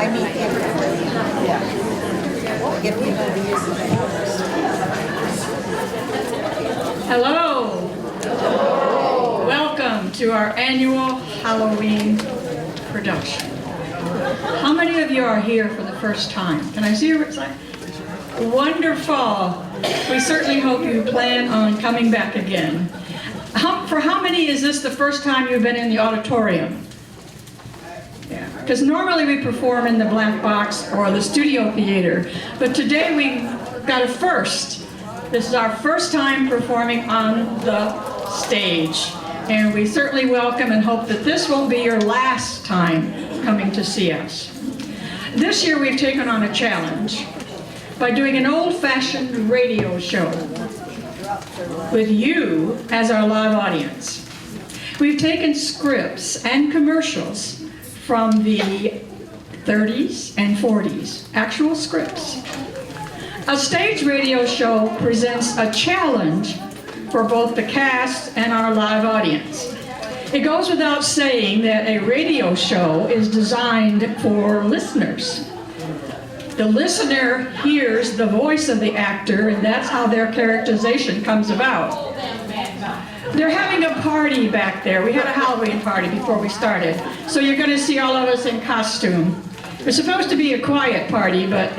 I mean, if we know the use of the numbers. Hello. Welcome to our annual Halloween production. How many of you are here for the first time? Can I see your side? Wonderful. We certainly hope you plan on coming back again. For how many is this the first time you've been in the auditorium? Yeah, because normally we perform in the black box or the studio theater, but today we got a first. This is our first time performing on the stage, and we certainly welcome and hope that this won't be your last time coming to see us. This year we've taken on a challenge by doing an old-fashioned radio show with you as our live audience. We've taken scripts and commercials from the 30s and 40s, actual scripts. A stage radio show presents a challenge for both the cast and our live audience. It goes without saying that a radio show is designed for listeners. The listener hears the voice of the actor, and that's how their characterization comes about. They're having a party back there. We had a Halloween party before we started, so you're going to see all of us in costume. It's supposed to be a quiet party, but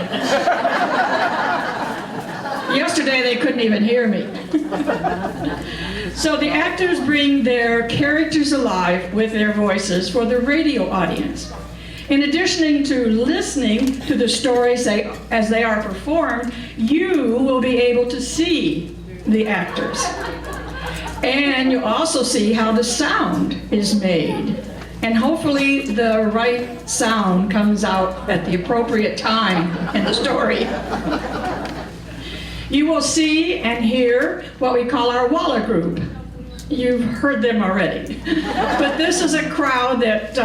yesterday they couldn't even hear me. So the actors bring their characters alive with their voices for the radio audience. In addition to listening to the stories as they are performed, you will be able to see the actors. And you'll also see how the sound is made. And hopefully the right sound comes out at the appropriate time in the story. You will see and hear what we call our Waller group. You've heard them already. But this is a crowd that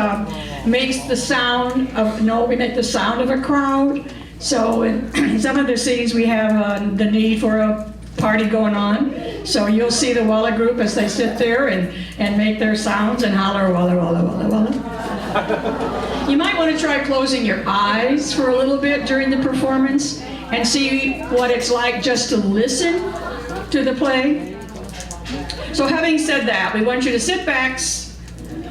makes the sound of, we make the sound of a crowd. So in some of the scenes we have the need for a party going on. So you'll see the Waller group as they sit there and make their sounds and holler, Waller, Waller, Waller, Waller. You might want to try closing your eyes for a little bit during the performance and see what it's like just to listen to the play. So having said that, we want you to sit back,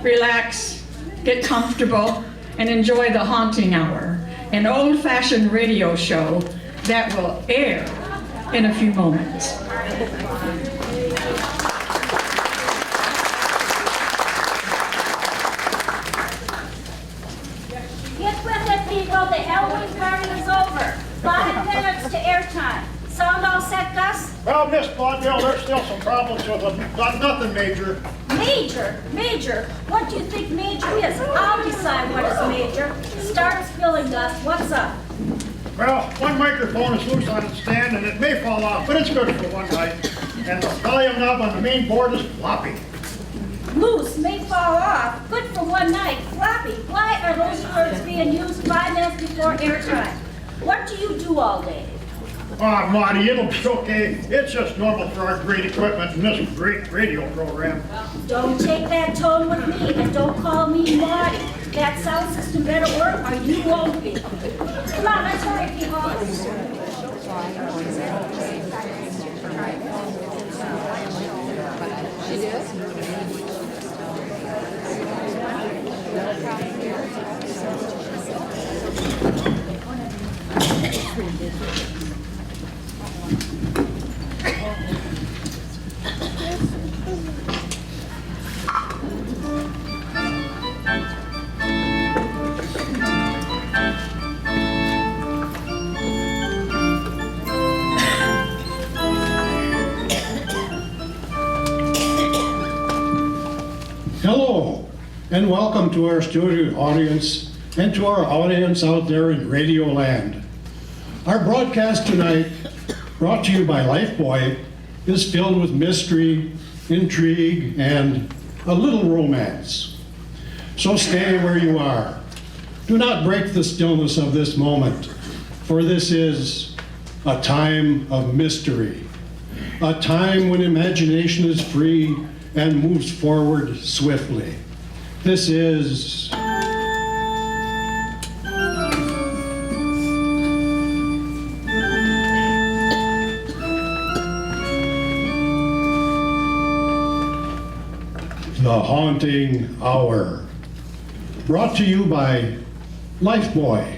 relax, get comfortable, and enjoy the haunting hour, an old-fashioned radio show that will air in a few moments. Get with it, people. The Halloween party is over. 5 minutes to airtime. Sound all set, Gus? Well, Miss Vaudeville, there's still some problems with them, but nothing major. Major? Major? What do you think major is? I'll decide what is major. Start spilling, Gus. What's up? Well, one microphone is loose on its stand and it may fall off, but it's good for one night. And the volume knob on the main board is floppy. Loose may fall off. Good for one night. Floppy. Why are those words being used 5 minutes before airtime? What do you do all day? Ah, Marty, it'll be okay. It's just normal for our great equipment and this great radio program. Don't take that tone with me, and don't call me Marty. That sound system better work, or you won't be. Come on, let's hurry, people. Hello, and welcome to our studio audience and to our audience out there in Radio Land. Our broadcast tonight, brought to you by Lifebuoy, is filled with mystery, intrigue, and a little romance. So stay where you are. Do not break the stillness of this moment, for this is a time of mystery, a time when imagination is free and moves forward swiftly. This is The Haunting Hour. Brought to you by Lifebuoy.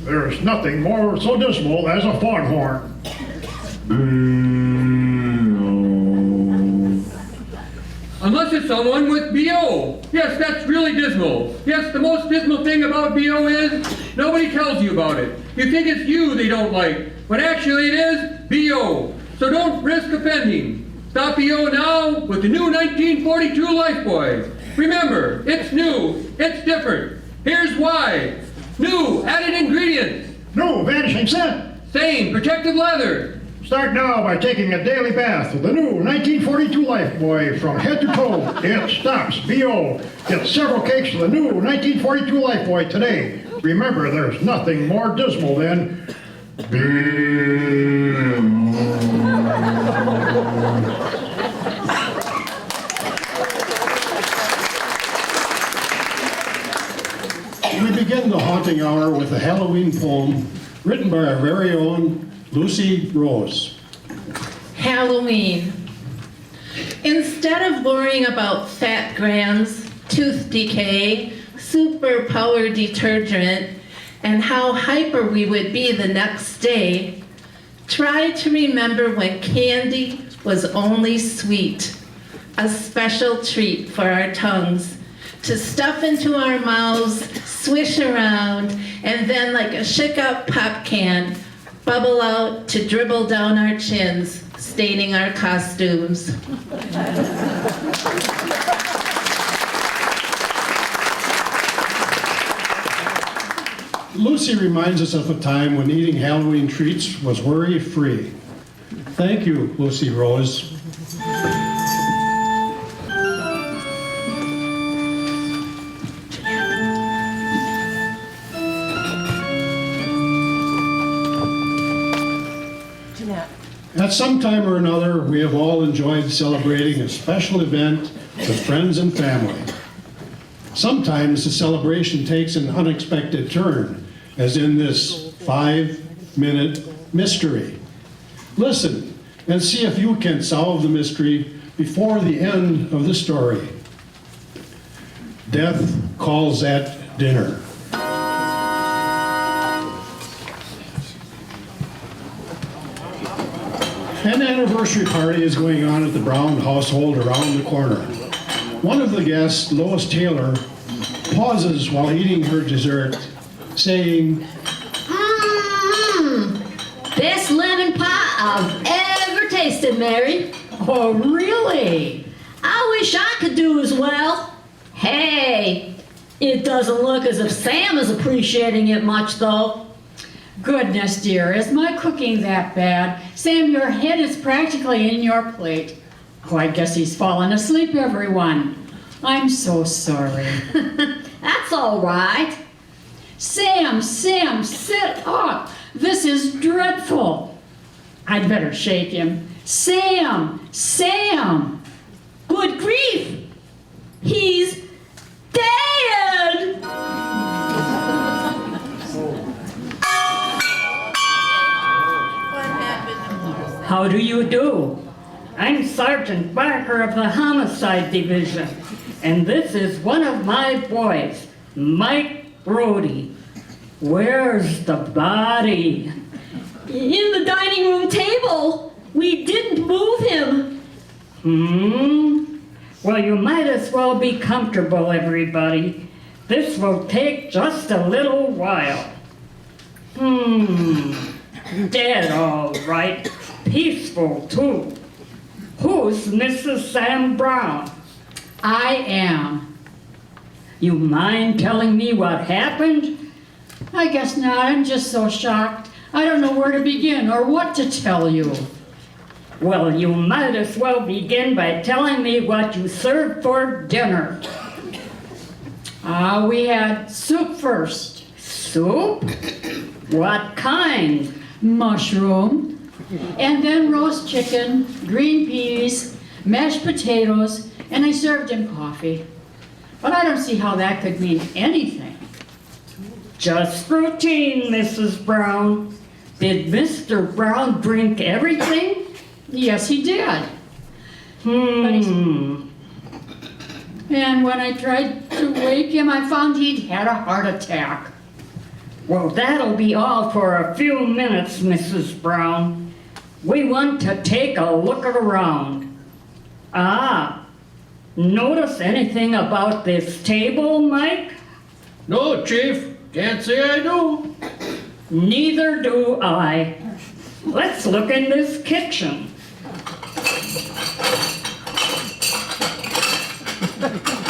There's nothing more so dismal as a foghorn. Unless it's someone with BO. Yes, that's really dismal. Yes, the most dismal thing about BO is nobody tells you about it. You think it's you they don't like, when actually it is BO. So don't risk offending. Stop BO now with the new 1942 Lifebuoy. Remember, it's new, it's different. Here's why. New added ingredients. No vanishing scent. Same protective leather. Start now by taking a daily bath with the new 1942 Lifebuoy from head to toe. It stops BO. Get several cakes of the new 1942 Lifebuoy today. Remember, there's nothing more dismal than We begin the Haunting Hour with a Halloween poem written by our very own Lucy Rose. Halloween. Instead of worrying about fat grams, tooth decay, superpower detergent, and how hyper we would be the next day, try to remember when candy was only sweet, a special treat for our tongues, to stuff into our mouths, swish around, and then like a shook-up pop can, bubble out to dribble down our chins, staining our costumes. Lucy reminds us of a time when eating Halloween treats was worry-free. Thank you, Lucy Rose. At some time or another, we have all enjoyed celebrating a special event with friends and family. Sometimes the celebration takes an unexpected turn, as in this 5-minute mystery. Listen and see if you can solve the mystery before the end of the story. Death calls at dinner. An anniversary party is going on at the Brown household around the corner. One of the guests, Lois Taylor, pauses while eating her dessert, saying, Best lemon pie I've ever tasted, Mary. Oh, really? I wish I could do as well. Hey, it doesn't look as if Sam is appreciating it much, though. Goodness, dear, is my cooking that bad? Sam, your head is practically in your plate. Oh, I guess he's fallen asleep, everyone. I'm so sorry. That's all right. Sam, sit up. This is dreadful. I'd better shake him. Sam! Good grief! He's dead! How do you do? I'm Sergeant Barker of the Homicide Division, and this is one of my boys, Mike Brody. Where's the body? In the dining room table. We didn't move him. Well, you might as well be comfortable, everybody. This will take just a little while. Dead, all right. Peaceful, too. Who's Mrs. Sam Brown? I am. You mind telling me what happened? I guess not. I'm just so shocked. I don't know where to begin or what to tell you. Well, you might as well begin by telling me what you served for dinner. We had soup first. Soup? What kind? Mushroom. And then roast chicken, green peas, mashed potatoes, and I served him coffee. But I don't see how that could mean anything. Just routine, Mrs. Brown. Did Mr. Brown drink everything? Yes, he did. Hmm. And when I tried to wake him, I found he'd had a heart attack. Well, that'll be all for a few minutes, Mrs. Brown. We want to take a look around. Ah, notice anything about this table, Mike? No, Chief, can't say I do. Neither do I. Let's look in this kitchen.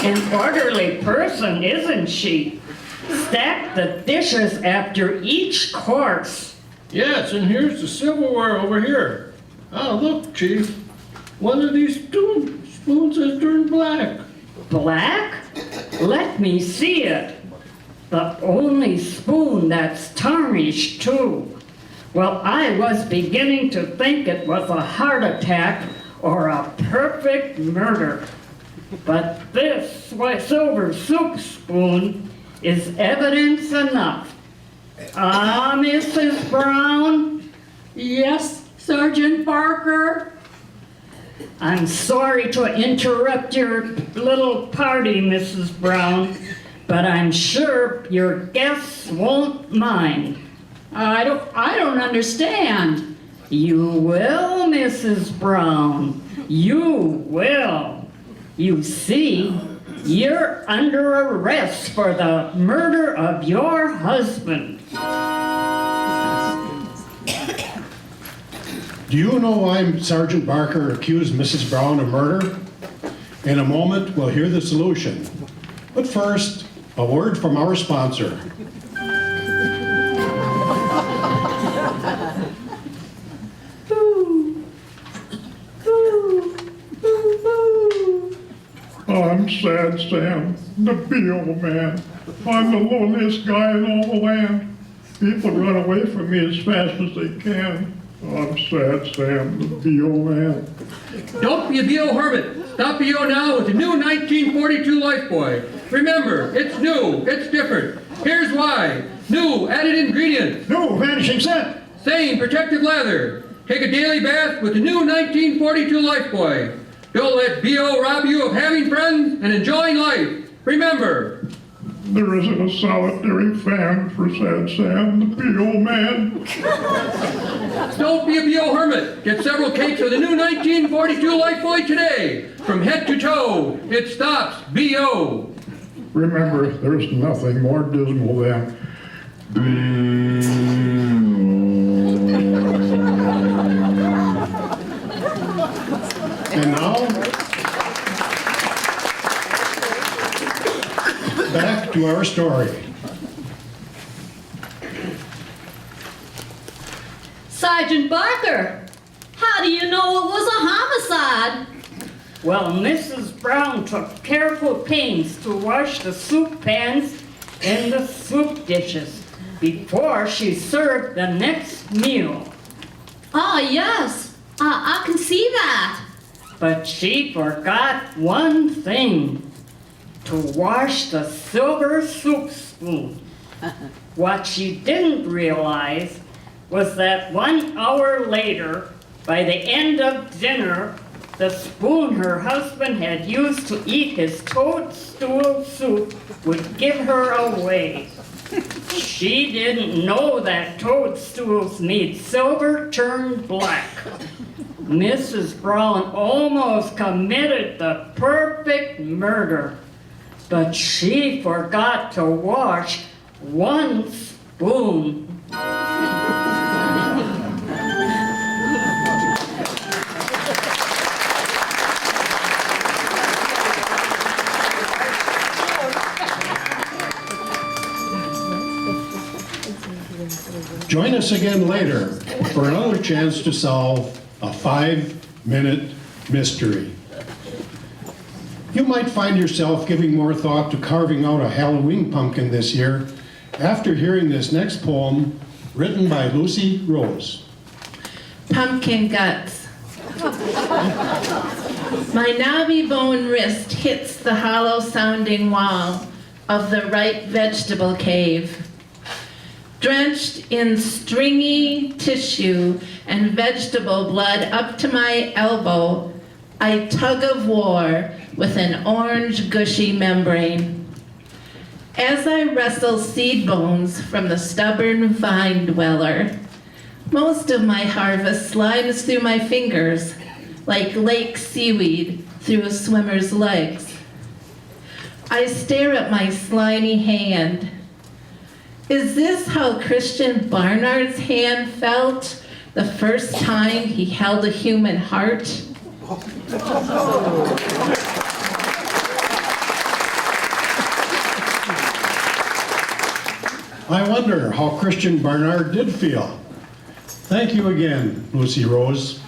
An orderly person, isn't she? Stack the dishes after each course. Yes, and here's the silverware over here. Oh, look, Chief. One of these spoons has turned black. Black? Let me see it. The only spoon that's tarnished, too. Well, I was beginning to think it was a heart attack or a perfect murder. But this silver soup spoon is evidence enough. Ah, Mrs. Brown? Yes, Sergeant Barker? I'm sorry to interrupt your little party, Mrs. Brown, but I'm sure your guests won't mind. I don't understand. You will, Mrs. Brown. You will. You see, you're under arrest for the murder of your husband. Do you know why Sergeant Barker accused Mrs. Brown of murder? In a moment, we'll hear the solution. But first, a word from our sponsor. I'm sad, Sam, the B.O. man. I'm the loneliest guy in all the land. People run away from me as fast as they can. I'm sad, Sam, the B.O. man. Don't be a B.O. hermit. Stop B.O. now with the new 1942 Lifebuoy. Remember, it's new, it's different. Here's why. New added ingredients. No, vanishing scent. Same protective lather. Take a daily bath with the new 1942 Lifebuoy. Don't let B.O. rob you of having friends and enjoying life. Remember, There isn't a solitary fan for sad Sam, the B.O. man. don't be a B.O. hermit. Get several cakes of the new 1942 Lifebuoy today. From head to toe, it stops B.O. Remember, there's nothing more dismal than And now, back to our story. Sergeant Barker, how do you know it was a homicide? Well, Mrs. Brown took careful pains to wash the soup pans and the soup dishes before she served the next meal. Ah, yes, I can see that. But she forgot one thing, to wash the silver soup spoon. What she didn't realize was that 1 hour later, by the end of dinner, the spoon her husband had used to eat his toadstool soup would give her away. She didn't know that toadstools made silver turn black. Mrs. Brown almost committed the perfect murder, but she forgot to wash one spoon. Join us again later for another chance to solve a 5-minute mystery. You might find yourself giving more thought to carving out a Halloween pumpkin this year after hearing this next poem written by Lucy Rose. Pumpkin guts. My knobby bone wrist hits the hollow sounding wall of the right vegetable cave. Drenched in stringy tissue and vegetable blood up to my elbow, I tug of war with an orange gushy membrane. As I wrestle seed bones from the stubborn vine dweller, most of my harvest slides through my fingers like lake seaweed through a swimmer's legs. I stare at my slimy hand. Is this how Christian Barnard's hand felt the first time he held a human heart? I wonder how Christian Barnard did feel. Thank you again, Lucy Rose.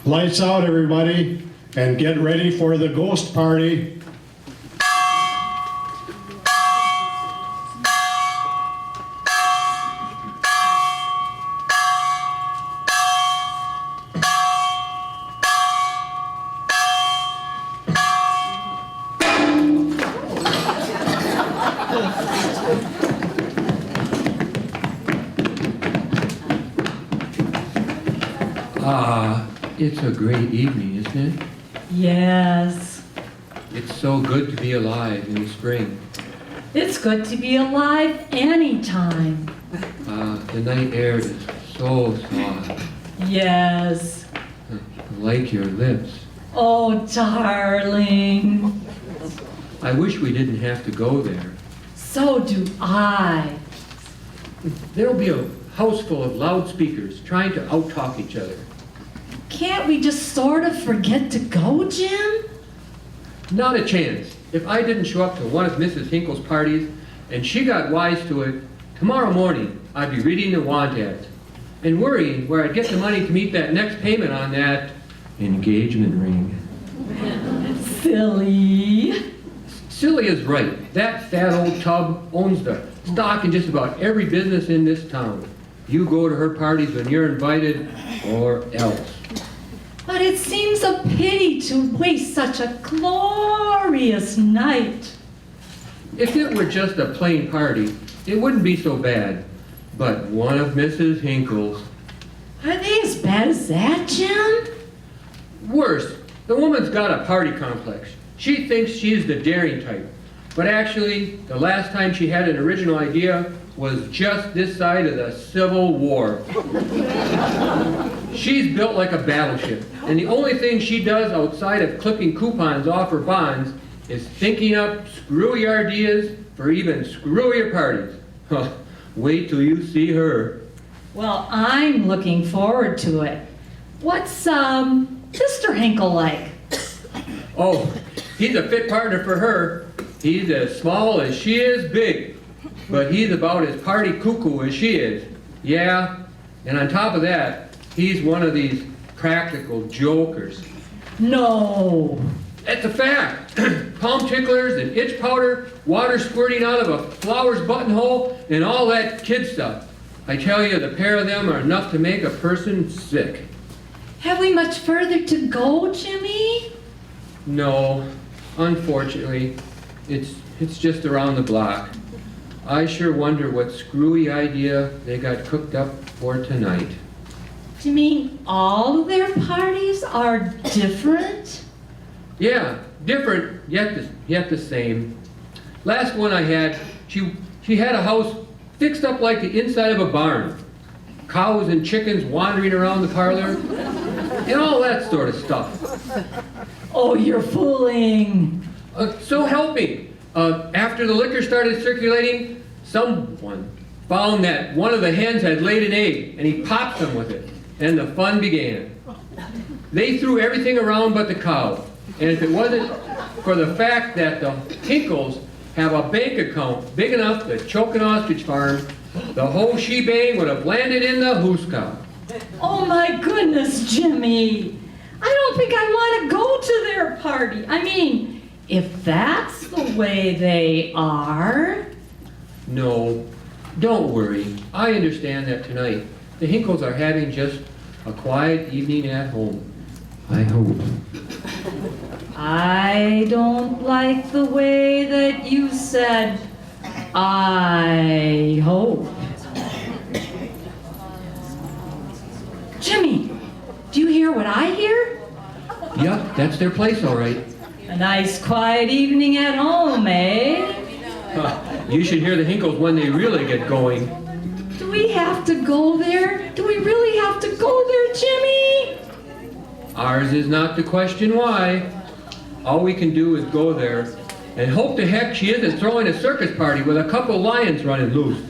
Lights out, everybody, and get ready for the ghost party. It's a great evening, isn't it? Yes, It's so good to be alive in the spring. it's good to be alive anytime. The night air is so soft, Yes. like your lips. Oh, darling. I wish we didn't have to go there. So do I. There'll be a house full of loudspeakers trying to out-talk each other. Can't we just sort of forget to go, Jim? Not a chance. If I didn't show up to one of Mrs. Hinkle's parties and she got wise to it, tomorrow morning I'd be reading the want ads and worrying where I'd get the money to meet that next payment on that engagement ring. Silly. Silly is right. That fat old tub owns the stock in just about every business in this town. You go to her parties when you're invited, or else. But it seems a pity to waste such a glorious night. If it were just a plain party, it wouldn't be so bad. But one of Mrs. Hinkle's. Are they as bad as that, Jim? Worse, the woman's got a party complex. She thinks she's the daring type. But actually, the last time she had an original idea was just this side of the Civil War. She's built like a battleship, and the only thing she does outside of clipping coupons off her bonds is thinking up screwy ideas for even screwier parties. Huh, wait till you see her. Well, I'm looking forward to it. What's, Mr. Hinkle like? Oh, he's a fit partner for her. He's as small as she is big, but he's about as party cuckoo as she is. Yeah, and on top of that, he's one of these practical jokers. No. That's a fact. Palm ticklers and itch powder, water squirting out of a flower's buttonhole, and all that kid stuff. I tell you, the pair of them are enough to make a person sick. Have we much further to go, Jimmy? No, unfortunately, it's just around the block. I sure wonder what screwy idea they got cooked up for tonight. Do you mean all of their parties are different? Yeah, different, yet the same. Last one I had, she had a house fixed up like the inside of a barn. Cows and chickens wandering around the parlor, and all that sort of stuff. Oh, you're fooling. So help me. After the liquor started circulating, someone found that one of the hens had laid an egg, and he popped them with it, and the fun began. They threw everything around but the cow, and if it wasn't for the fact that the Hinkles have a bank account big enough to choke an ostrich farm, the whole shebang would have landed in the hoosegow. Oh my goodness, Jimmy. I don't think I want to go to their party. I mean, if that's the way they are. No, don't worry. I understand that tonight the Hinkles are having just a quiet evening at home. I hope. I don't like the way that you said, I hope. Jimmy, do you hear what I hear? Yep, that's their place, all right. A nice quiet evening at home, eh? You should hear the Hinkles when they really get going. Do we have to go there? Do we really have to go there, Jimmy? Ours is not the question why. All we can do is go there and hope to heck she isn't throwing a circus party with a couple lions running loose.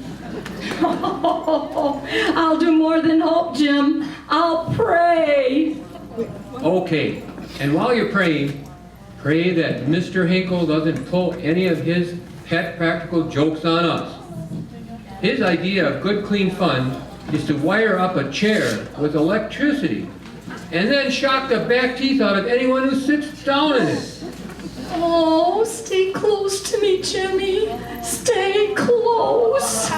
I'll do more than hope, Jim. I'll pray. Okay, and while you're praying, pray that Mr. Hinkle doesn't pull any of his pet practical jokes on us. His idea of good, clean fun is to wire up a chair with electricity and then shock the back teeth out of anyone who sits down in it. Oh, stay close to me, Jimmy. Stay close.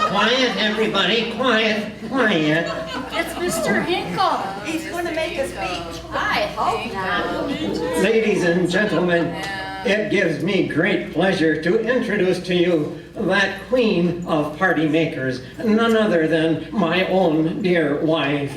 Quiet, everybody, quiet, quiet. It's Mr. Hinkle. He's going to make a speech. I hope not. Ladies and gentlemen, it gives me great pleasure to introduce to you that queen of party makers, none other than my own dear wife.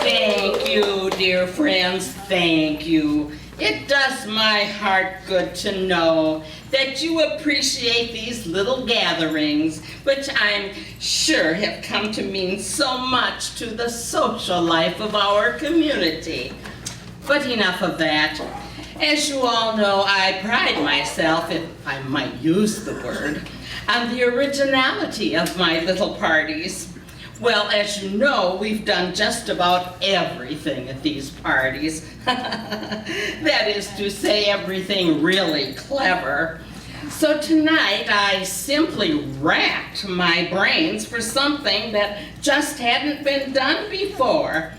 Thank you, dear friends, thank you. It does my heart good to know that you appreciate these little gatherings, which I'm sure have come to mean so much to the social life of our community. But enough of that. As you all know, I pride myself, if I might use the word, on the originality of my little parties. Well, as you know, we've done just about everything at these parties. That is to say, everything really clever. So tonight, I simply racked my brains for something that just hadn't been done before.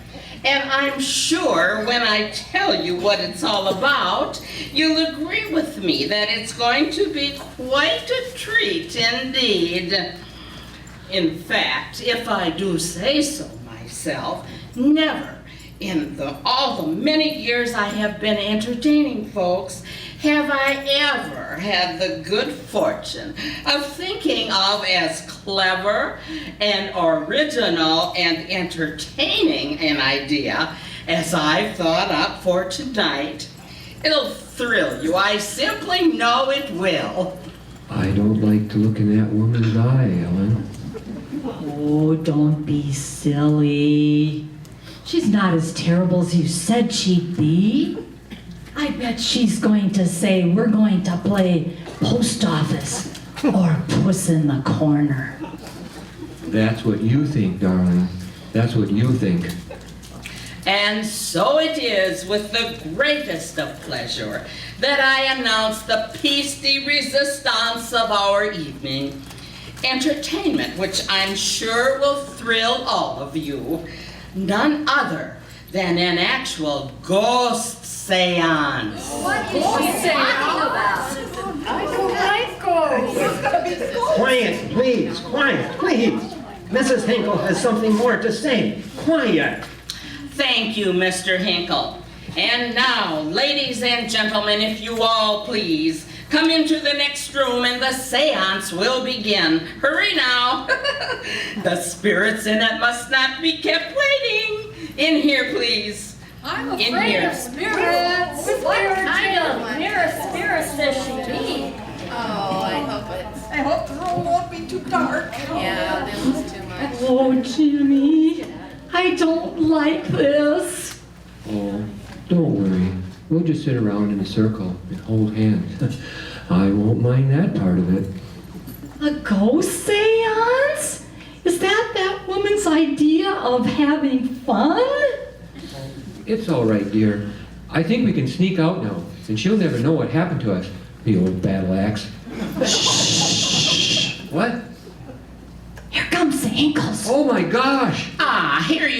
And I'm sure when I tell you what it's all about, you'll agree with me that it's going to be quite a treat indeed. In fact, if I do say so myself, never in all the many years I have been entertaining folks have I ever had the good fortune of thinking of as clever and original and entertaining an idea as I've thought up for tonight. It'll thrill you. I simply know it will. I don't like to look in that woman's eye, Ellen. Oh, don't be silly. She's not as terrible as you said she'd be. I bet she's going to say we're going to play post office or puss in the corner. That's what you think, darling. That's what you think. And so it is with the greatest of pleasure that I announce the piece de resistance of our evening. Entertainment, which I'm sure will thrill all of you. None other than an actual ghost seance. What is she talking about? I don't like ghosts. Quiet, please, quiet, please. Mrs. Hinkle has something more to say. Quiet. Thank you, Mr. Hinkle. And now, ladies and gentlemen, if you all please, come into the next room and the seance will begin. Hurry now. The spirits in it must not be kept waiting. In here, please. I'm In afraid here. of spirits. What kind of nearest spirits does she mean? Oh, I hope it's... I hope the room won't be too dark. Yeah, this is too much. Oh, Jimmy, I don't like this. Oh, don't worry. We'll just sit around in a circle and hold hands. I won't mind that part of it. A ghost seance? Is that woman's idea of having fun? It's all right, dear. I think we can sneak out now, and she'll never know what happened to us, the old battle axe. Shh. What? Here comes the Hinkles. Oh my gosh!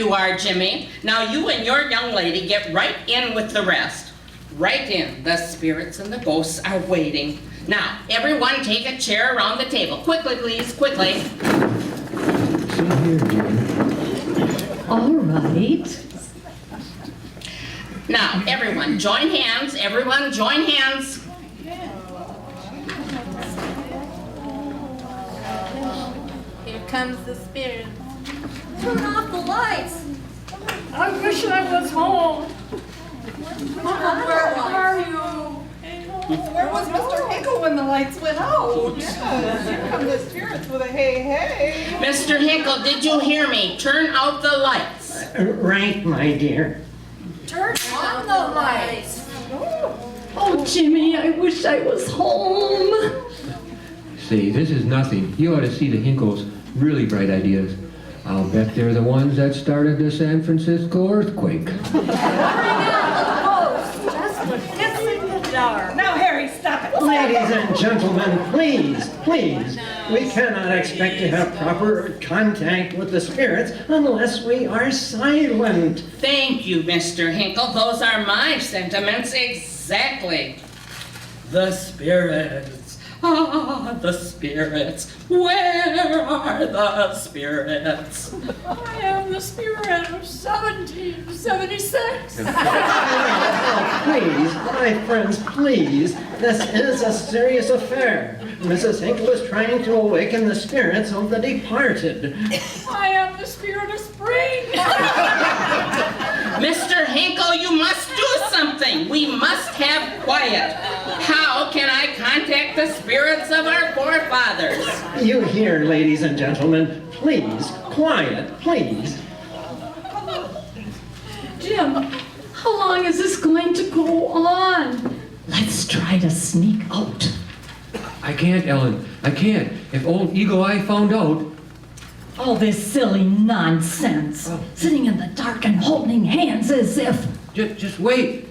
you are, Jimmy. Now you and your young lady get right in with the rest. Right in. The spirits and the ghosts are waiting. Now, everyone take a chair around the table. Quickly, please, quickly. All right. Now, everyone, join hands. Everyone, join hands. Here comes the spirit. Turn off the lights. I wish I was home. Where are you? Where was Mr. Hinkle when the lights went out? Yes, here come the spirits with a hey, hey. Mr. Hinkle, did you hear me? Turn out the lights. Right, my dear. Turn on the lights. Oh, Jimmy, I wish I was home. Say, this is nothing. You ought to see the Hinkle's really bright ideas. I'll bet they're the ones that started the San Francisco earthquake. Now, Harry, stop it. Ladies and gentlemen, please, please. We cannot expect to have proper contact with the spirits unless we are silent. Thank you, Mr. Hinkle. Those are my sentiments exactly. The spirits. Ah, the spirits. Where are the spirits? I am the spirit of 1776. Please, my friends, please. This is a serious affair. Mrs. Hinkle is trying to awaken the spirits of the departed. I am the spirit of spring. Mr. Hinkle, you must do something. We must have quiet. How can I contact the spirits of our forefathers? You hear, ladies and gentlemen. Please, quiet, please. Jim, how long is this going to go on? Let's try to sneak out. I can't, Ellen. I can't. If old Eagle Eye found out. All this silly nonsense. Sitting in the dark and holding hands as if... Just wait.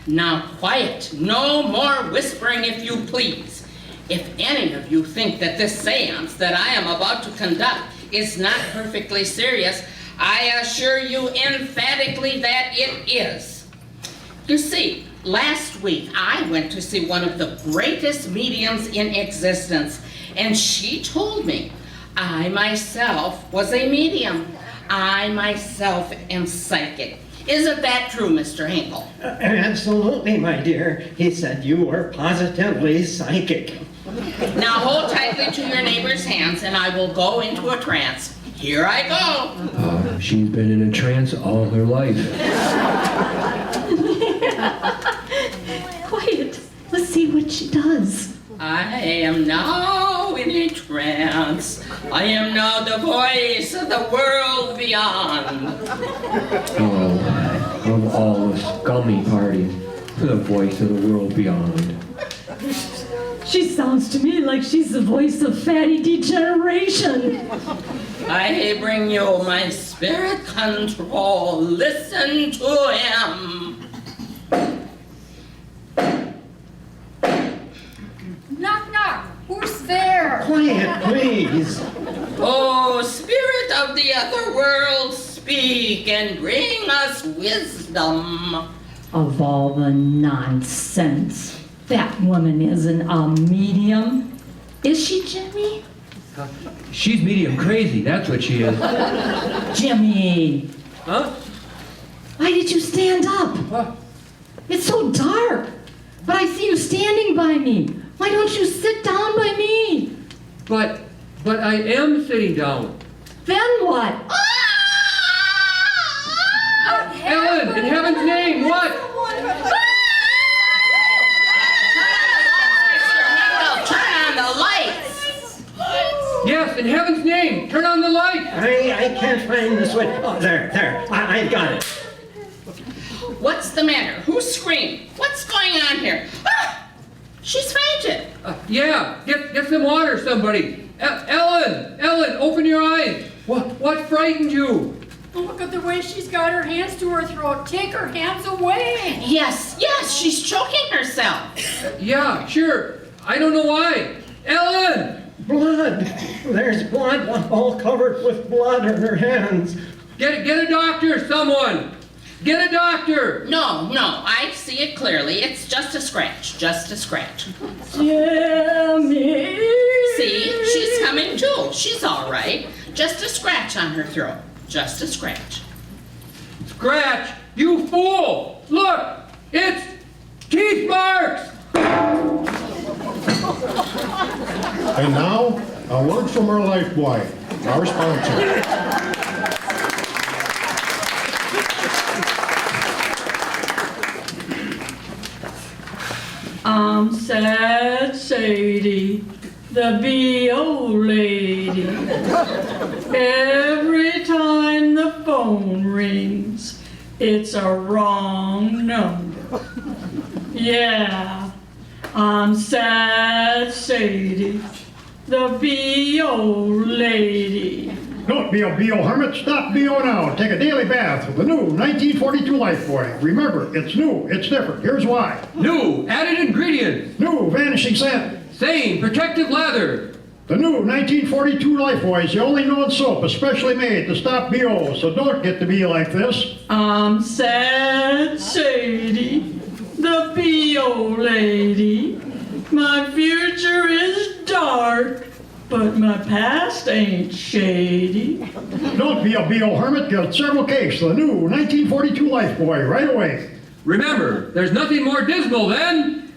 Now quiet. No more whispering, if you please. If any of you think that this seance that I am about to conduct is not perfectly serious, I assure you emphatically that it is. You see, last week I went to see one of the greatest mediums in existence, and she told me I myself was a medium. I myself am psychic. Isn't that true, Mr. Hinkle? Absolutely, my dear. He said you were positively psychic. Now hold tightly to your neighbor's hands and I will go into a trance. Here I go. She's been in a trance all her life. Quiet. Let's see what she does. I am now in a trance. I am now the voice of the world beyond. Oh, of all the scummy parties, the voice of the world beyond. She sounds to me like she's the voice of fatty degeneration. I bring you my spirit control. Listen to him. Knock, knock. Who's there? Quiet, please. Oh, spirit of the other world, speak and bring us wisdom. Of all the nonsense. That woman isn't a medium. Is she, Jimmy? She's medium crazy, that's what she is. Jimmy, Huh? why did you stand up? What? It's so dark. But I see you standing by me. Why don't you sit down by me? But I am sitting down. Then what? Ellen, in heaven's name, what? Turn on the lights. Yes, in heaven's name, turn on the light. I can't find the switch. Oh, there. I've got it. What's the matter? Who screamed? What's going on here? Ah! She's fainted. Yeah, get some water, somebody. Ellen, open your eyes. What frightened you? Look at the way she's got her hands to her throat. Take her hands away. Yes, she's choking herself. Yeah, sure. I don't know why. Ellen! Blood. There's blood all covered with blood on her hands. Get a doctor, someone! Get a doctor! No, I see it clearly. It's just a scratch, just a scratch. Sammy! See, she's coming too. She's all right. Just a scratch on her throat. Just a scratch. Scratch? You fool! Look! It's teeth marks! And now, a word from our life boy, our sponsor. I'm sad Sadie, the B.O. lady. Every time the phone rings, it's a wrong number. Yeah, I'm sad Sadie, the B.O. lady. Don't be a B.O. hermit, stop B.O. now. Take a daily bath with the new 1942 Lifebuoy. Remember, it's new, it's different. Here's why. New, added ingredients. New vanishing scent. Same, protective lather. The new 1942 Lifebuoy is the only known soap especially made to stop B.O., so don't get to be like this. I'm sad Sadie, the B.O. lady. My future is dark, but my past ain't shady. Don't be a B.O. hermit, get several cakes of the new 1942 Lifebuoy right away. Remember, there's nothing more dismal than...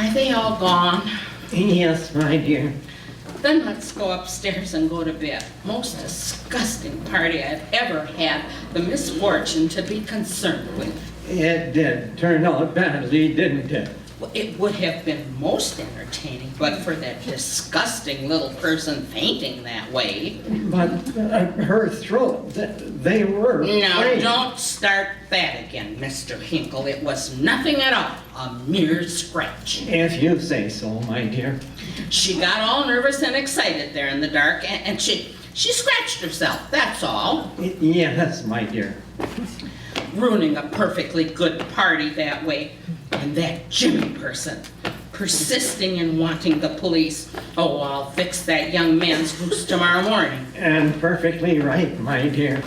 Are they all gone? Yes, my dear. Then let's go upstairs and go to bed. Most disgusting party I've ever had the misfortune to be concerned with. It did turn out badly, didn't it? Well, it would have been most entertaining, but for that disgusting little person fainting that way. But her throat, they were... Now, plain. don't start that again, Mr. Hinkle. It was nothing at all, a mere scratch. If you say so, my dear. She got all nervous and excited there in the dark, and she scratched herself, that's all. Yes, my dear. Ruining a perfectly good party that way. And that Jimmy person, persisting in wanting the police. Oh, I'll fix that young man's goose tomorrow morning. And perfectly right, my dear.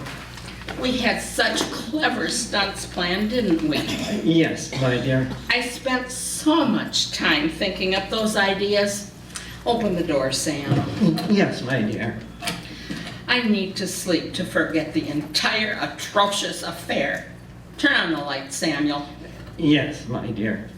We had such clever stunts planned, didn't we? Yes, my dear. I spent so much time thinking up those ideas. Open the door, Sam. Yes, my dear. I need to sleep to forget the entire atrocious affair. Turn on the light, Samuel. Yes, my dear.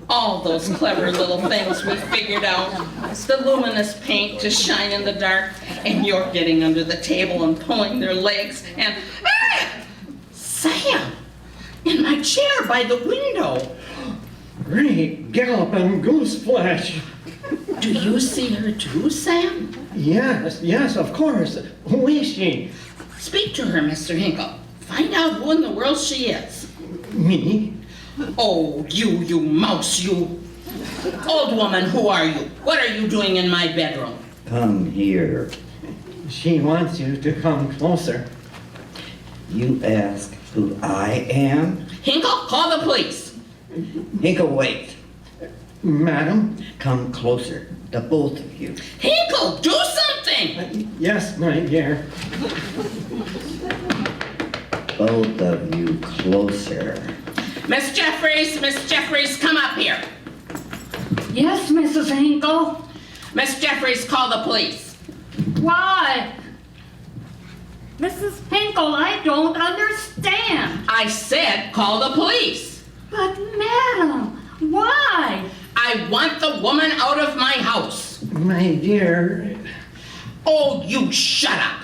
All those clever little things we figured out. The luminous paint to shine in the dark, and you're getting under the table and pulling their legs, and... Ah! Sam! In my chair by the window. Great galloping goose flesh. Do you see her too, Sam? Yes, of course. Who is she? Speak to her, Mr. Hinkle. Find out who in the world she is. Me? Oh, you mouse, you. Old woman, who are you? What are you doing in my bedroom? Come here. She wants you to come closer. You ask who I am? Hinkle, call the police. Hinkle, wait. Madam? Come closer, the both of you. Hinkle, do something! Yes, my dear. Both of you closer. Miss Jeffries, come up here. Yes, Mrs. Hinkle? Miss Jeffries, call the police. Why? Mrs. Hinkle, I don't understand. I said call the police. But madam, why? I want the woman out of my house. My dear. Oh, you shut up.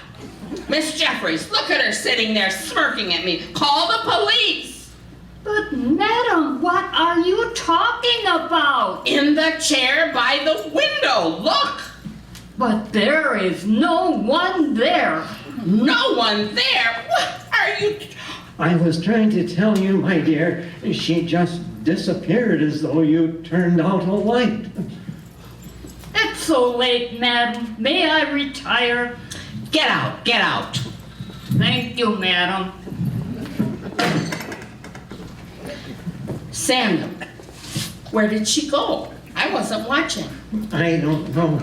Miss Jeffries, look at her sitting there smirking at me. Call the police. But madam, what are you talking about? In the chair by the window, look. But there is no one there. No one there? What are you... I was trying to tell you, my dear, she just disappeared as though you turned out a light. It's so late, madam. May I retire? Get out, get out. Thank you, madam. Samuel, where did she go? I wasn't watching. I don't know.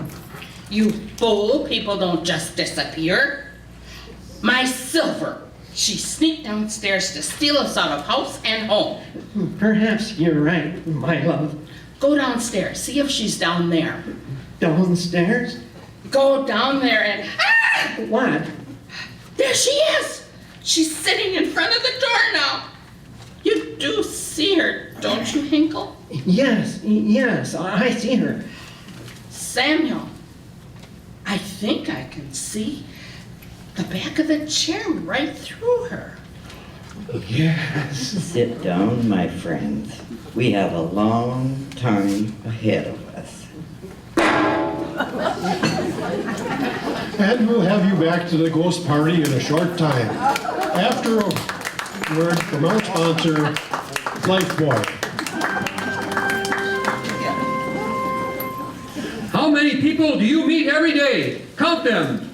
You fool, people don't just disappear. My silver. She sneaked downstairs to steal us out of house and home. Perhaps you're right, my love. Go downstairs, see if she's down there. Downstairs? Go down there and... Ah! What? There she is! She's sitting in front of the door now. You do see her, don't you, Hinkle? Yes, I see her. Samuel, I think I can see the back of the chair right through her. Yes. Sit down, my friends. We have a long time ahead of us. And we'll have you back to the ghost party in a short time. After a word from our sponsor, Lifebuoy. How many people do you meet every day? Count them.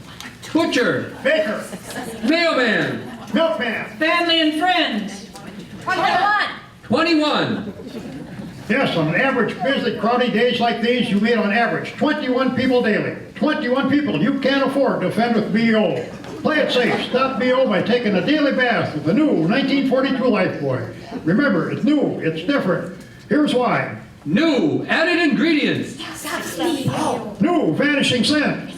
Butcher, Baker, mailman, milkman. Family and friends. 21. Yes, on an average busy, crowded days like these, you meet on average 21 people daily. 21 people you can't afford to offend with BO. Play it safe. Stop BO by taking a daily bath with the new 1942 Lifebuoy. Remember, it's new, it's different. Here's why. New added ingredients. New vanishing scent.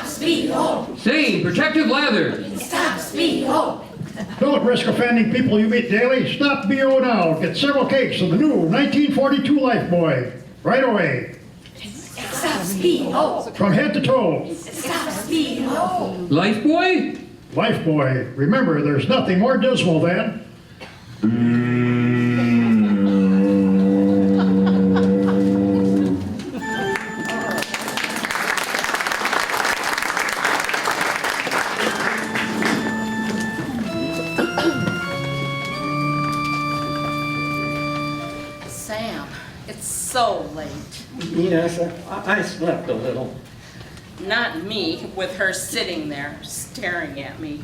Same protective lather. Don't risk offending people you meet daily. Stop BO now. Get several cakes of the new 1942 Lifebuoy. Right away. From head to toe. Lifebuoy? Lifebuoy. Remember, there's nothing more dismal than... Sam, it's so late. Yes, I slept a little. Not me, with her sitting there, staring at me.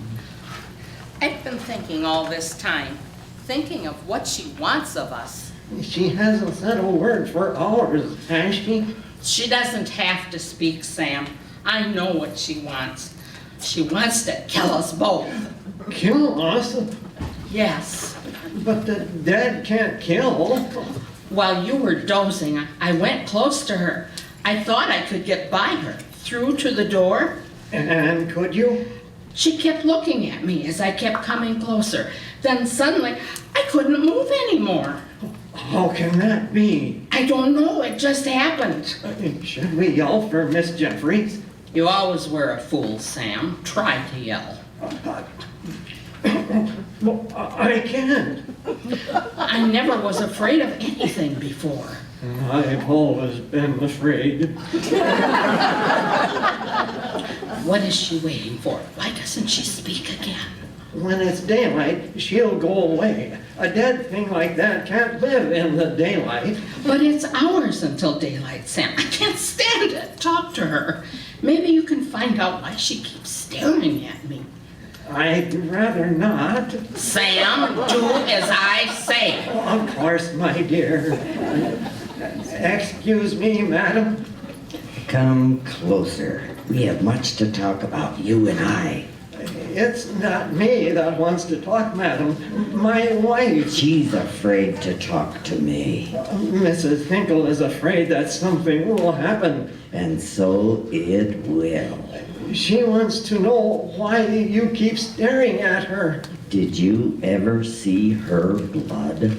I've been thinking all this time, thinking of what she wants of us. She hasn't said a word for hours, has she? She doesn't have to speak, Sam. I know what she wants. She wants to kill us both. Kill us? Yes. But the dead can't kill. While you were dozing, I went close to her. I thought I could get by her, through to the door. And could you? She kept looking at me as I kept coming closer. Then suddenly, I couldn't move anymore. How can that be? I don't know, it just happened. Should we yell for Miss Jeffries? You always were a fool, Sam. Try to yell. Well, I can't. I never was afraid of anything before. I've always been afraid. What is she waiting for? Why doesn't she speak again? When it's daylight, she'll go away. A dead thing like that can't live in the daylight. But it's hours until daylight, Sam. I can't stand it. Talk to her. Maybe you can find out why she keeps staring at me. I'd rather not. Sam, do as I say. Oh, of course, my dear. Excuse me, madam. Come closer. We have much to talk about, you and I. It's not me that wants to talk, madam. My wife. She's afraid to talk to me. Mrs. Hinkle is afraid that something will happen. And so it will. She wants to know why you keep staring at her. Did you ever see her blood?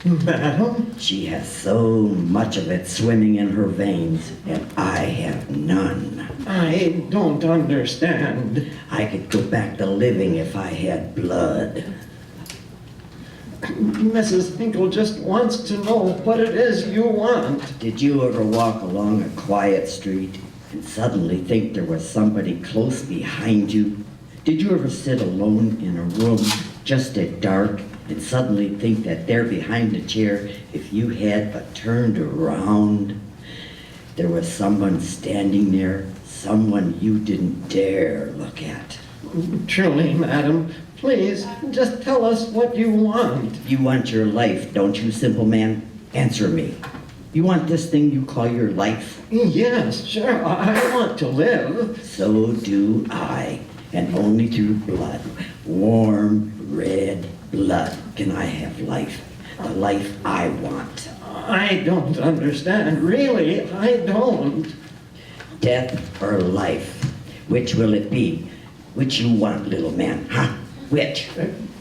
Madam? She has so much of it swimming in her veins, and I have none. I don't understand. I could go back to living if I had blood. Mrs. Hinkle just wants to know what it is you want. Did you ever walk along a quiet street and suddenly think there was somebody close behind you? Did you ever sit alone in a room just at dark and suddenly think that there behind the chair, if you had but turned around, there was someone standing there, someone you didn't dare look at. Truly, madam, please, just tell us what you want. You want your life, don't you, simple man? Answer me. You want this thing you call your life? Yes, sure, I want to live. So do I, and only through blood, warm, red blood, can I have life, the life I want. I don't understand, really, I don't. Death or life, which will it be? Which you want, little man, huh? Which?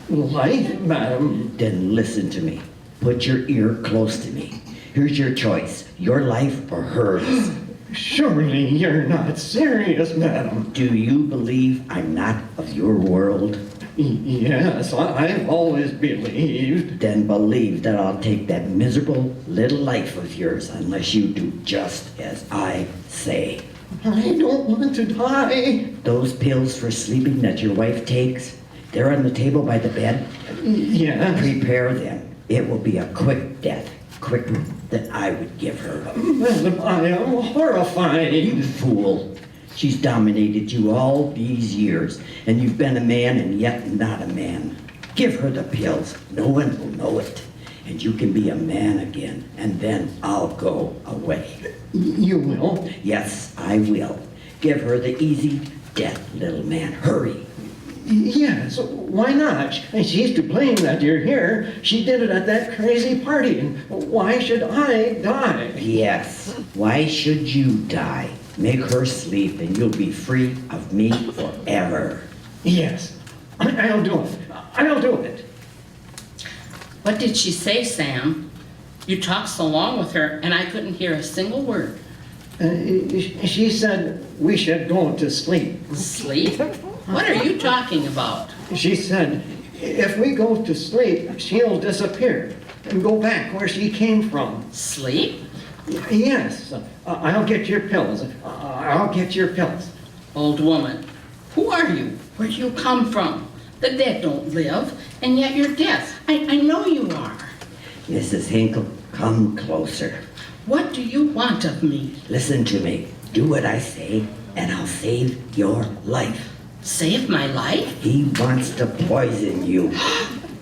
Life, madam. Then listen to me. Put your ear close to me. Here's your choice, your life or hers. Surely you're not serious, madam. Do you believe I'm not of your world? Yes, I've always believed. Then believe that I'll take that miserable little life of yours unless you do just as I say. I don't want to die. Those pills for sleeping that your wife takes, they're on the table by the bed. Yes. Prepare them. It will be a quick death, quicker than I would give her. Madam, I am horrified. You fool. She's dominated you all these years, and you've been a man and yet not a man. Give her the pills. No one will know it. And you can be a man again, and then I'll go away. You will? Yes, I will. Give her the easy death, little man. Hurry. Yes, why not? She's to blame that you're here. She did it at that crazy party. And why should I die? Yes, why should you die? Make her sleep and you'll be free of me forever. Yes, I'll do it. I'll do it. What did she say, Sam? You talked so long with her, and I couldn't hear a single word. She said we should go to sleep. Sleep? What are you talking about? She said if we go to sleep, she'll disappear and go back where she came from. Sleep? Yes, I'll get your pills. I'll get your pills. Old woman, who are you? Where do you come from? The dead don't live, and yet you're dead. I know you are. Mrs. Hinkle, come closer. What do you want of me? Listen to me. Do what I say, and I'll save your life. Save my life? He wants to poison you.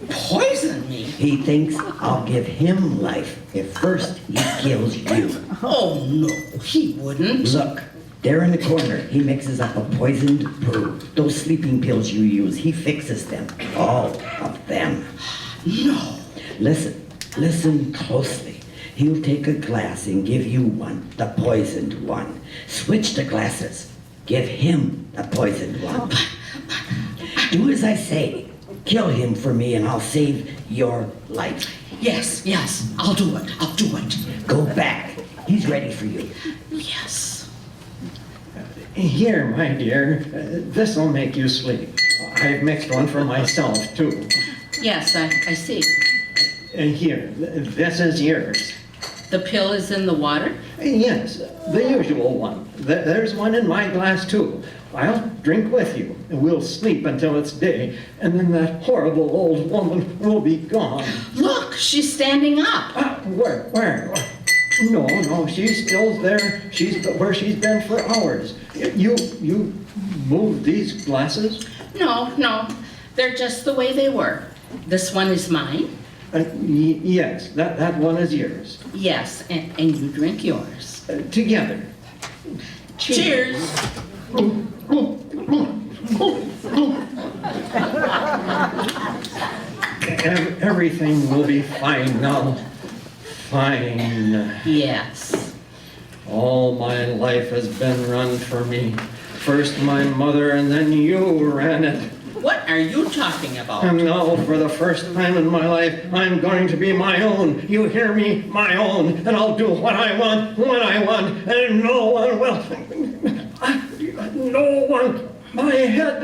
Poison me? He thinks I'll give him life if first he kills you. Oh, no, he wouldn't. Look, there in the corner, he mixes up a poisoned brew. Those sleeping pills you use, he fixes them. All of them. No. Listen closely. He'll take a glass and give you one, the poisoned one. Switch the glasses. Give him the poisoned one. Do as I say. Kill him for me and I'll save your life. Yes, I'll do it. I'll do it. Go back. He's ready for you. Yes. Here, my dear, this'll make you sleep. I've mixed one for myself, too. Yes, I see. And here, this is yours. The pill is in the water? Yes, the usual one. There's one in my glass, too. I'll drink with you, and we'll sleep until it's day, and then that horrible old woman will be gone. Look, she's standing up. Where? No, she's still there. She's where she's been for hours. You moved these glasses? No, they're just the way they were. This one is mine? Yes, that one is yours. Yes, and you drink yours. Together. Cheers. Everything will be fine now. Fine. Yes. All my life has been run for me. First my mother and then you ran it. What are you talking about? And now, for the first time in my life, I'm going to be my own. You hear me? My own. And I'll do what I want, when I want, and no one will. No one. My head.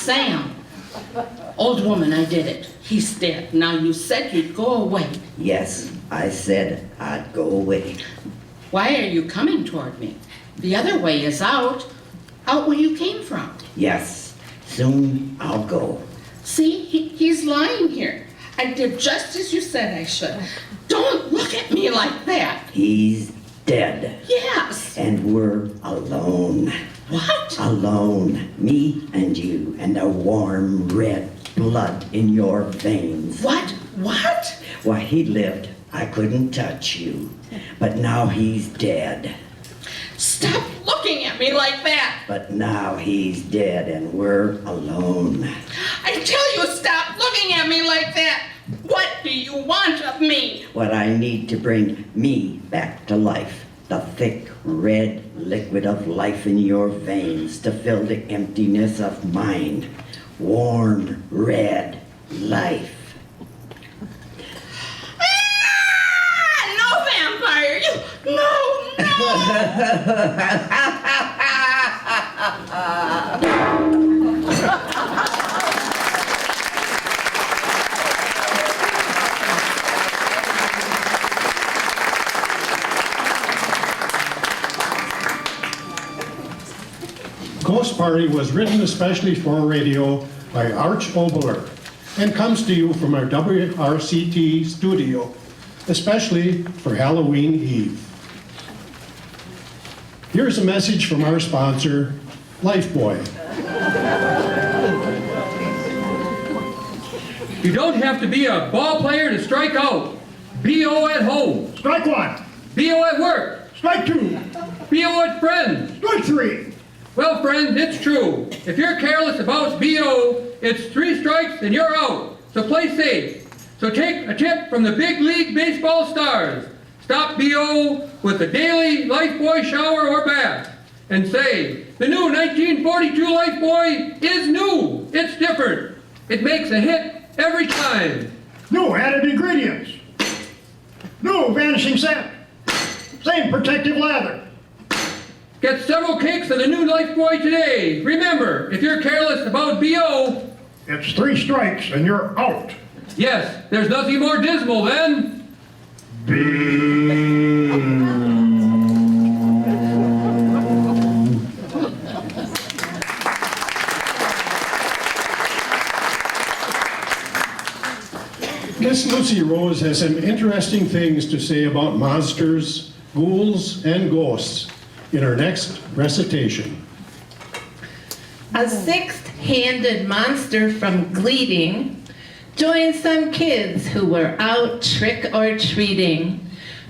Sam. Old woman, I did it. He's dead. Now you said you'd go away. Yes, I said I'd go away. Why are you coming toward me? The other way is out. Out where you came from. Yes, soon I'll go. See, he's lying here. I did just as you said I should. Don't look at me like that. He's dead. Yes. And we're alone. What? Alone. Me and you and the warm red blood in your veins. What? What? While he lived, I couldn't touch you. But now he's dead. Stop looking at me like that. But now he's dead and we're alone. I tell you, stop looking at me like that. What do you want of me? What I need to bring me back to life. The thick red liquid of life in your veins to fill the emptiness of mine. Warm red life. No vampire! No! Ghost Party was written especially for radio by Arch Obler and comes to you from our WRCT studio, especially for Halloween Eve. Here's a message from our sponsor, Lifebuoy. You don't have to be a ball player to strike out. BO at home. Strike one. BO at work. Strike two. BO at friends. Strike three. Well, friends, it's true. If you're careless about BO, it's 3 strikes and you're out. So play safe. So take a tip from the big league baseball stars. Stop BO with the daily Lifebuoy shower or bath. And say, the new 1942 Lifebuoy is new. It's different. It makes a hit every time. New added ingredients. New vanishing scent. Same protective lather. Get several cakes of the new Lifebuoy today. Remember, if you're careless about BO, it's 3 strikes and you're out. Yes, there's nothing more dismal than Miss Lucy Rose has some interesting things to say about monsters, ghouls, and ghosts in her next recitation. A six-handed monster from Gleeding joined some kids who were out trick-or-treating.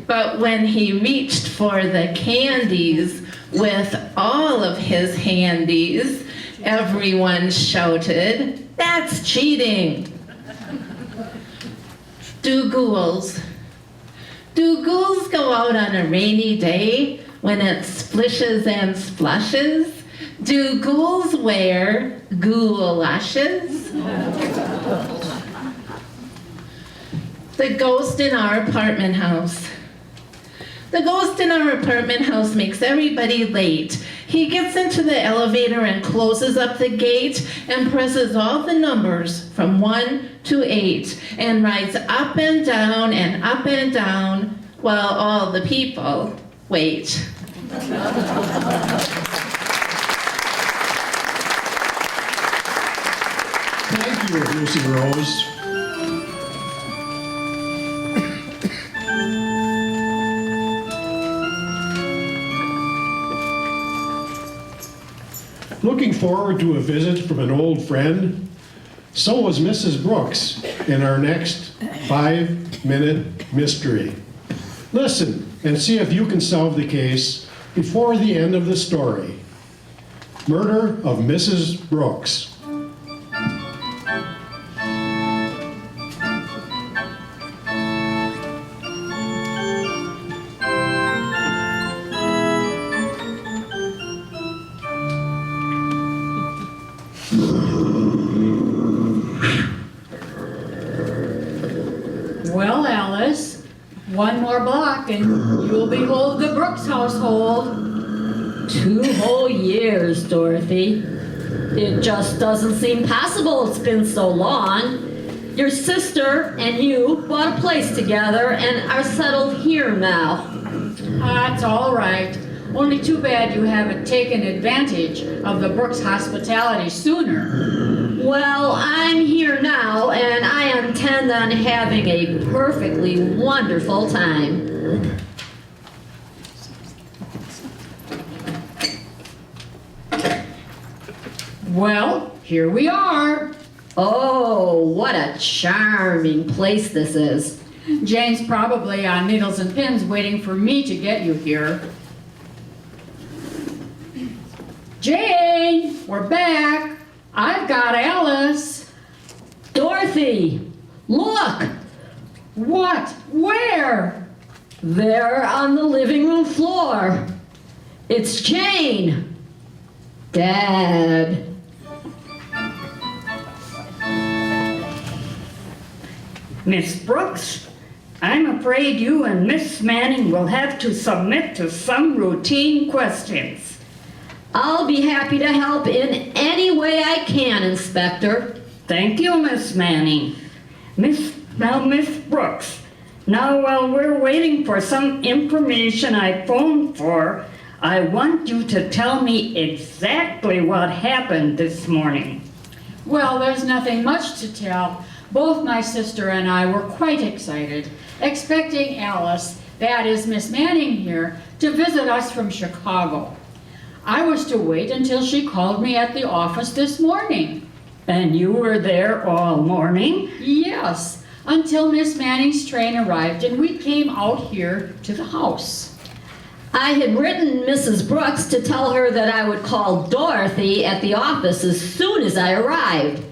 But when he reached for the candies with all of his handies, everyone shouted, "That's cheating!" Do ghouls go out on a rainy day when it splishes and splashes? Do ghouls wear goulashes? The ghost in our apartment house. The ghost in our apartment house makes everybody late. He gets into the elevator and closes up the gate and presses all the numbers from 1 to 8 and rides up and down while all the people wait. Thank you, Lucy Rose. Looking forward to a visit from an old friend? So was Mrs. Brooks in our next 5-minute mystery. Listen and see if you can solve the case before the end of the story. Murder of Mrs. Brooks. Well, Alice, one more block and you'll behold the Brooks household. 2 whole years, Dorothy. It just doesn't seem possible it's been so long. Your sister and you bought a place together and are settled here now. That's all right. Only too bad you haven't taken advantage of the Brooks hospitality sooner. Well, I'm here now, and I intend on having a perfectly wonderful time. Well, here we are. Oh, what a charming place this is. Jane's probably on needles and pins waiting for me to get you here. Jane, we're back. I've got Alice. Dorothy, look! What? Where? There on the living room floor. It's Jane. Dad. Miss Brooks, I'm afraid you and Miss Manning will have to submit to some routine questions. I'll be happy to help in any way I can, Inspector. Thank you, Miss Manning. Miss Brooks, now while we're waiting for some information I phoned for, I want you to tell me exactly what happened this morning. Well, there's nothing much to tell. Both my sister and I were quite excited, expecting Alice, that is Miss Manning here, to visit us from Chicago. I was to wait until she called me at the office this morning. And you were there all morning? Yes, until Miss Manning's train arrived and we came out here to the house. I had written Mrs. Brooks to tell her that I would call Dorothy at the office as soon as I arrived.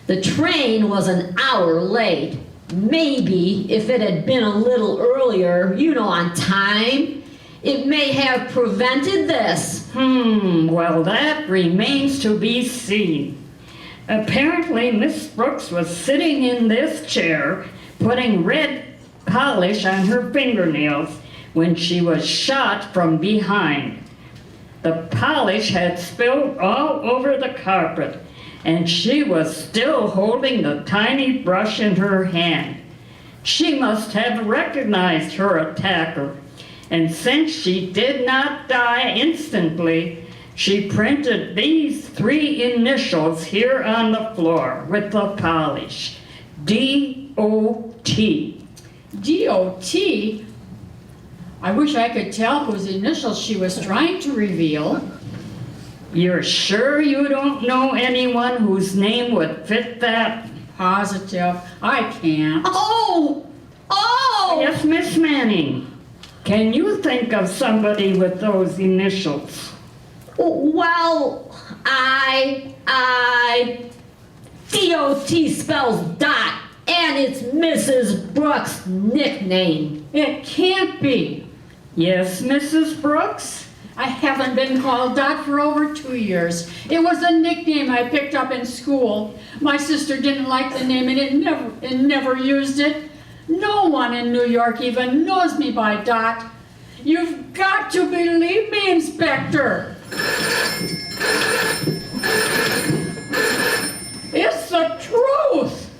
The train was an hour late. Maybe if it had been a little earlier, on time, it may have prevented this. Well, that remains to be seen. Apparently, Miss Brooks was sitting in this chair, putting red polish on her fingernails when she was shot from behind. The polish had spilled all over the carpet, and she was still holding the tiny brush in her hand. She must have recognized her attacker, and since she did not die instantly, she printed these 3 initials here on the floor with the polish. D.O.T. D.O.T.? I wish I could tell whose initials she was trying to reveal. You're sure you don't know anyone whose name would fit that? Positive. I can't. Oh! Yes, Miss Manning. Can you think of somebody with those initials? Well, D.O.T. spells dot, and it's Mrs. Brooks' nickname. It can't be. Yes, Mrs. Brooks? I haven't been called Dot for over 2 years. It was a nickname I picked up in school. My sister didn't like the name and it never used it. No one in New York even knows me by Dot. You've got to believe me, Inspector. It's the truth.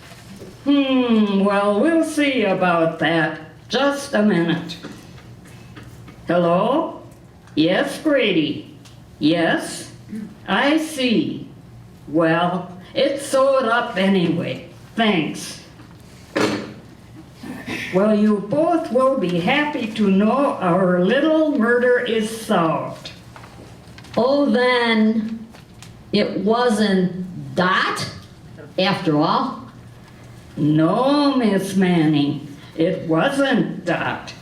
Well, we'll see about that. Just a minute. Hello? Yes, Grady. Yes? I see. Well, it's sewed up anyway. Thanks. Well, you both will be happy to know our little murder is solved. Oh, then it wasn't Dot after all? No, Miss Manning, it wasn't Dot.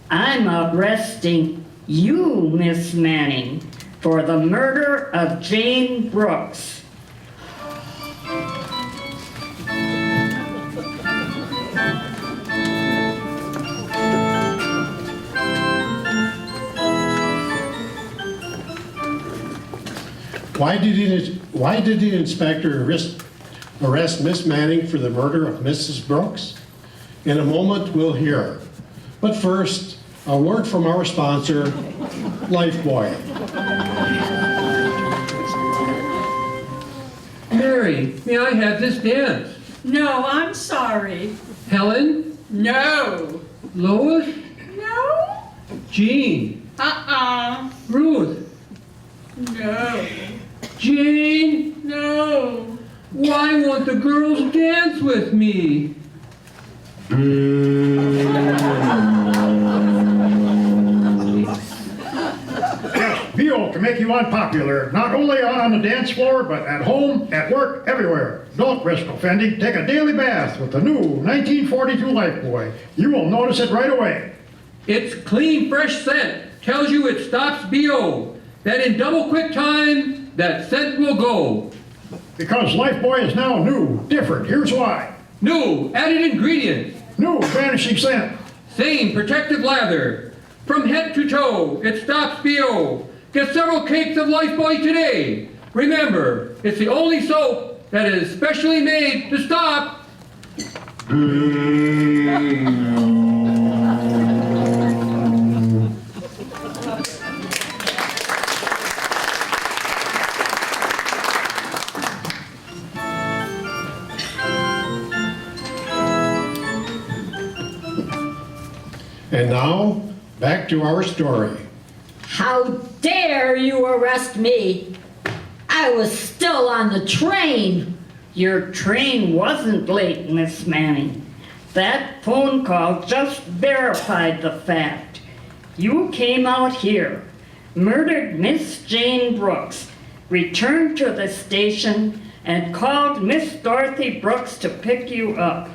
I'm arresting you, Miss Manning, for the murder of Jane Brooks. Why did the inspector arrest Miss Manning for the murder of Mrs. Brooks? In a moment, we'll hear. But first, a word from our sponsor, Lifebuoy. Mary, may I have this dance? No, I'm sorry. Helen? No. Lois? No. Jean? Ruth. No. Jane. No. Why won't the girls dance with me? Yes, B.O. can make you unpopular, not only on the dance floor, but at home, at work, everywhere. Don't risk offending. Take a daily bath with the new 1942 Lifebuoy. You will notice it right away. Its clean, fresh scent tells you it stops BO. That in double quick time, that scent will go. Because Lifebuoy is now new, different. Here's why. New, added ingredients. New, vanishing scent. Same protective lather. From head to toe, it stops BO. Get several cakes of Lifebuoy today. Remember, it's the only soap that is specially made to stop. And now, back to our story. How dare you arrest me? I was still on the train. Your train wasn't late, Miss Manning. That phone call just verified the fact. You came out here, murdered Miss Jane Brooks, returned to the station, and called Miss Dorothy Brooks to pick you up.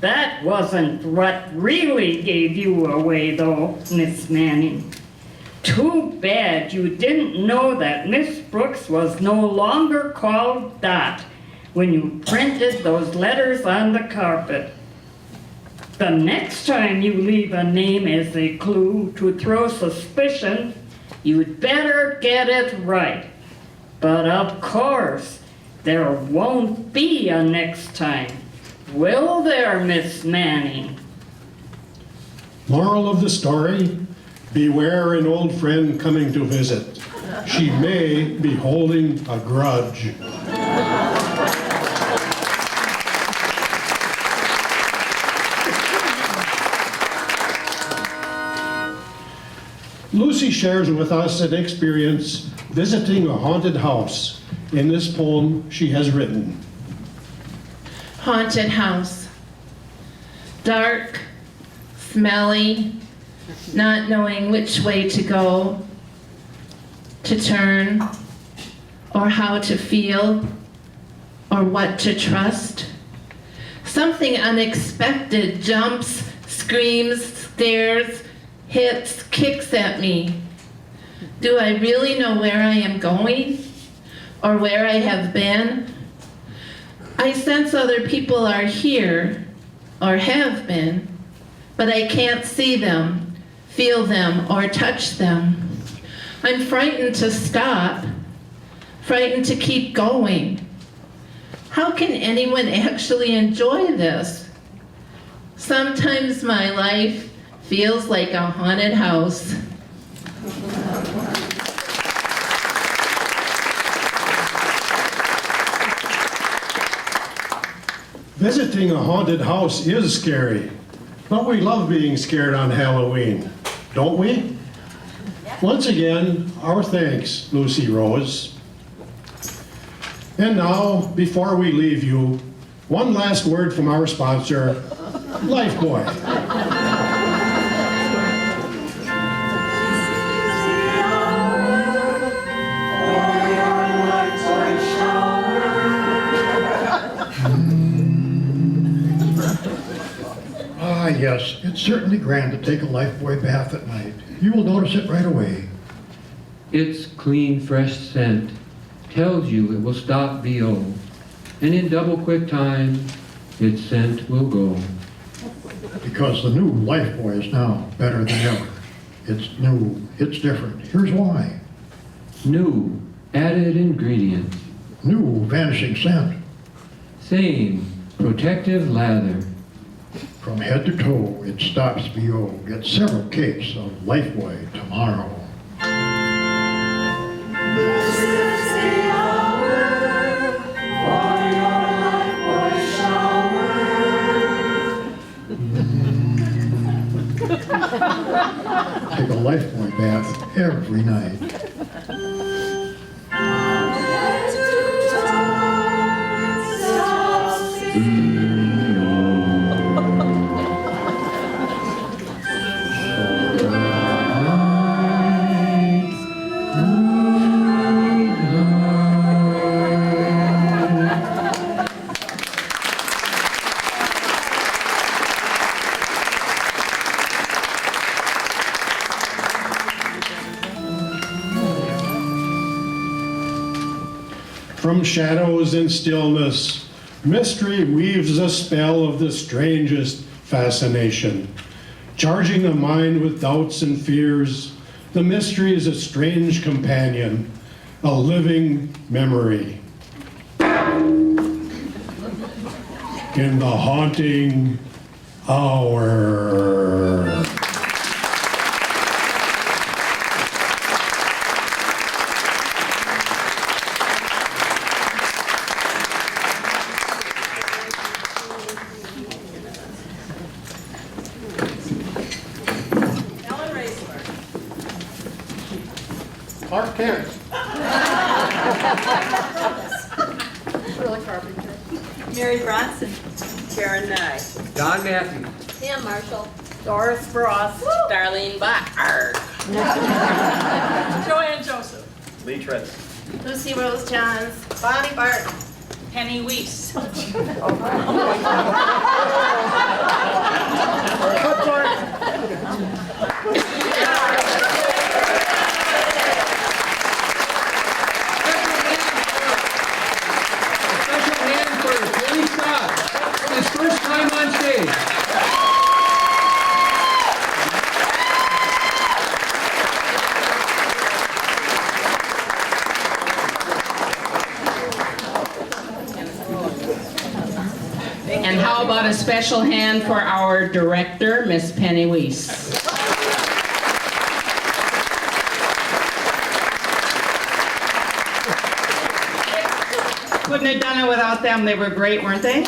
That wasn't what really gave you away, though, Miss Manning. Too bad you didn't know that Miss Brooks was no longer called Dot when you printed those letters on the carpet. The next time you leave a name as a clue to throw suspicion, you'd better get it right. But of course, there won't be a next time. Will there, Miss Manning? Moral of the story, beware an old friend coming to visit. She may be holding a grudge. Lucy shares with us an experience visiting a haunted house in this poem she has written. Haunted house. Dark, smelly, not knowing which way to go, to turn, or how to feel, or what to trust. Something unexpected jumps, screams, stares, hits, kicks at me. Do I really know where I am going, or where I have been? I sense other people are here, or have been, but I can't see them, feel them, or touch them. I'm frightened to stop, frightened to keep going. How can anyone actually enjoy this? Sometimes my life feels like a haunted house. Visiting a haunted house is scary, but we love being scared on Halloween, don't we? Once again, our thanks, Lucy Rose. And now, before we leave you, one last word from our sponsor, Lifebuoy. Ah, yes, it's certainly grand to take a Lifebuoy bath at night. You will notice it right away. Its clean, fresh scent tells you it will stop BO. And in double quick time, its scent will go. Because the new Lifebuoy is now better than ever. It's new, it's different. Here's why. New, added ingredients. New, vanishing scent. Same, protective lather. From head to toe, it stops BO. Get several cakes of Lifebuoy tomorrow. This is the hour for your Lifebuoy shower. Take a Lifebuoy bath every night. From shadows and stillness, mystery weaves a spell of the strangest fascination. Charging the mind with doubts and fears, the mystery is a strange companion, a living memory. In the haunting hour. Clark Kent. Shirley Carpenter. Mary Bronson. Karen Nye. Don Matthews. Sam Marshall. Doris Frost. Darlene Bach. Arr. Joanne Joseph. Lee Tretz. Lucy Rose Johns. Bonnie Barton. Penny Weiss. Special hand for Billy Scott. His first time on stage. And how about a special hand for our director, Miss Penny Weiss? Couldn't have done it without them. They were great, weren't they?